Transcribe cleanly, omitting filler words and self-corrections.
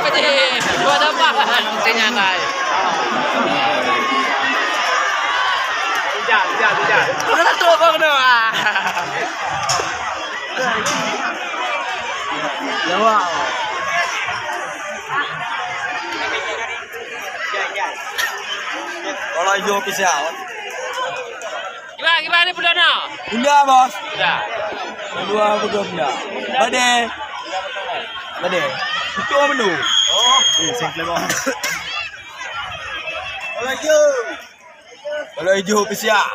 Pwede. Dua naman. Sinyanay. Tidak. Udah tuh doa. Jawa. Kalau hijau pisau. Gimana nih Pudana? Bunda bos. Udah. Kedua bunda. Bade. Itu menu. Oh. Singkle bos. Kalau hijau pisau.